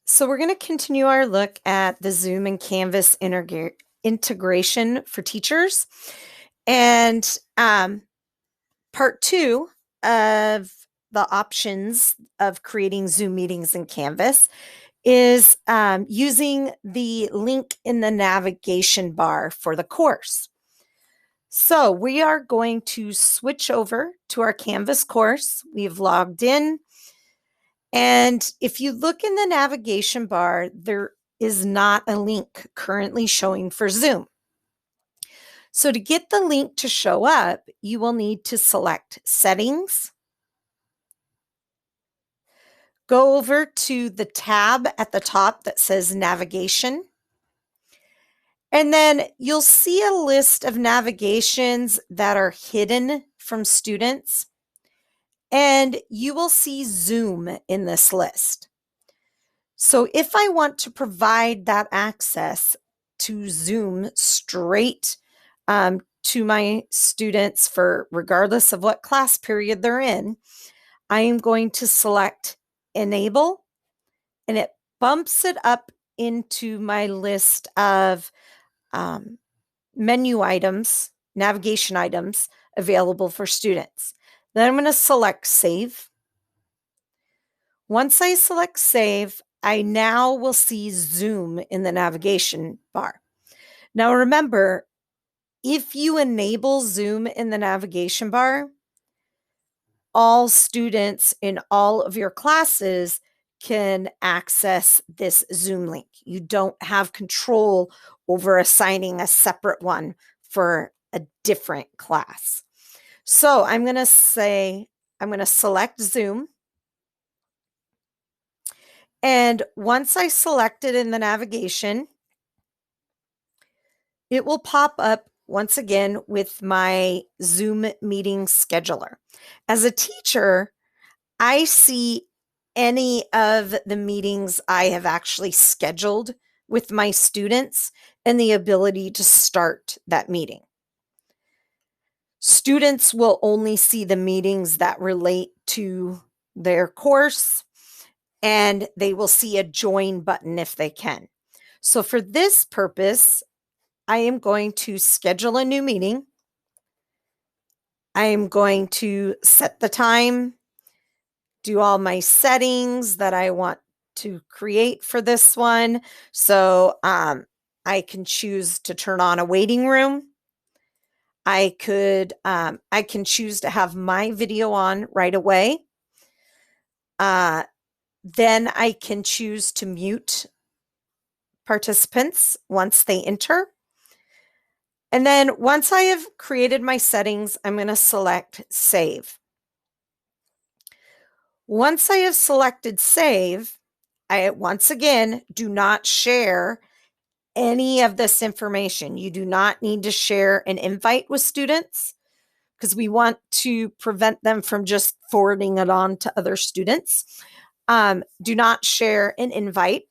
So we're going to continue our look at the Zoom and Canvas integration for teachers. And part two of the options of creating Zoom meetings in Canvas is using the link in the navigation bar for the course. So we are going to switch over to our Canvas course. We've logged in. And if you look in the navigation bar, there is not a link currently showing for Zoom. So to get the link to show up, you will need to select Settings, go over to the tab at the top that says Navigation, and then you'll see a list of navigations that are hidden from students, and you will see Zoom in this list. So if I want to provide that access to Zoom straight to my students for regardless of what class period they're in, I am going to select Enable, and it bumps it up into my list of menu items, navigation items available for students. Then I'm going to select Save. Once I select Save, I now will see Zoom in the navigation bar. Now remember, if you enable Zoom in the navigation bar, all students in all of your classes can access this Zoom link. You don't have control over assigning a separate one for a different class. So I'm going to select Zoom. And once I select it in the navigation, it will pop up once again with my Zoom meeting scheduler. As a teacher, I see any of the meetings I have actually scheduled with my students and the ability to start that meeting. Students will only see the meetings that relate to their course, and they will see a join button if they can. So for this purpose, I am going to schedule a new meeting. I am going to set the time, do all my settings that I want to create for this one. So I can choose to turn on a waiting room. I can choose to have my video on right away. Then I can choose to mute participants once they enter. And then once I have created my settings, I'm going to select Save. Once I have selected Save, I once again do not share any of this information. You do not need to share an invite with students because we want to prevent them from just forwarding it on to other students. Do not share an invite.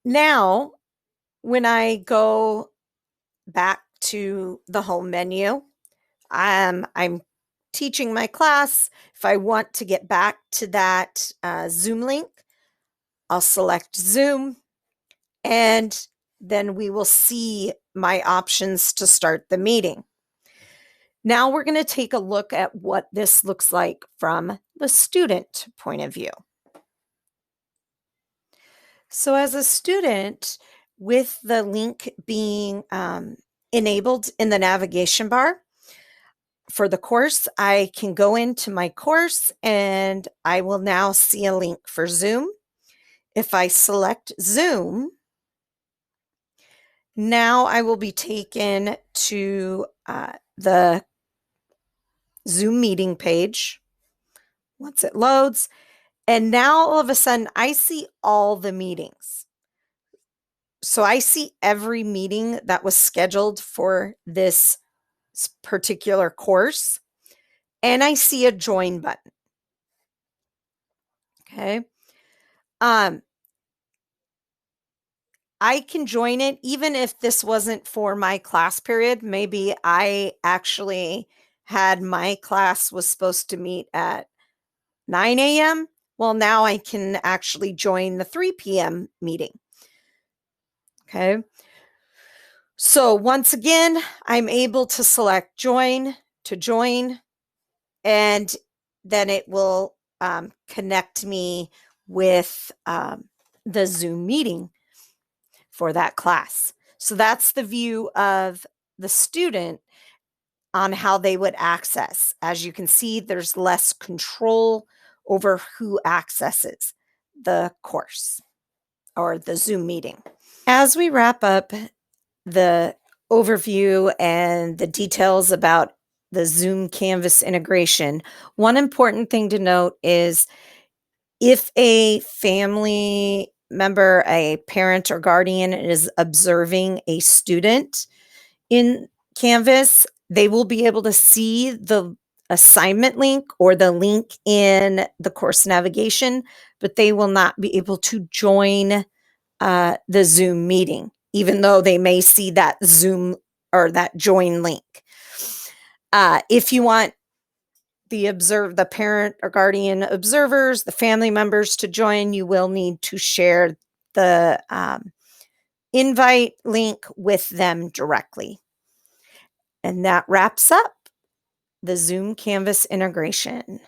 Now, when I go back to the home menu, I'm teaching my class. If I want to get back to that Zoom link, I'll select Zoom, and then we will see my options to start the meeting. Now we're going to take a look at what this looks like from the student point of view. So as a student, with the link being enabled in the navigation bar for the course, I can go into my course and I will now see a link for Zoom. If I select Zoom, now I will be taken to the Zoom meeting page once it loads. And now all of a sudden I see all the meetings. So I see every meeting that was scheduled for this particular course, and I see a join button. Okay. I can join it even if this wasn't for my class period. Maybe I actually had my class was supposed to meet at 9 a.m. Well, now I can actually join the 3 p.m. meeting. Okay. So once again, I'm able to select join to join, and then it will connect me with the Zoom meeting for that class. So that's the view of the student on how they would access. As you can see, there's less control over who accesses the course or the Zoom meeting. As we wrap up the overview and the details about the Zoom Canvas integration, one important thing to note is if a family member, a parent or guardian is observing a student in Canvas, they will be able to see the assignment link or the link in the course navigation, but they will not be able to join the Zoom meeting, even though they may see that Zoom or that join link. If you want the parent or guardian observers, the family members to join, you will need to share the invite link with them directly. And that wraps up the Zoom Canvas integration.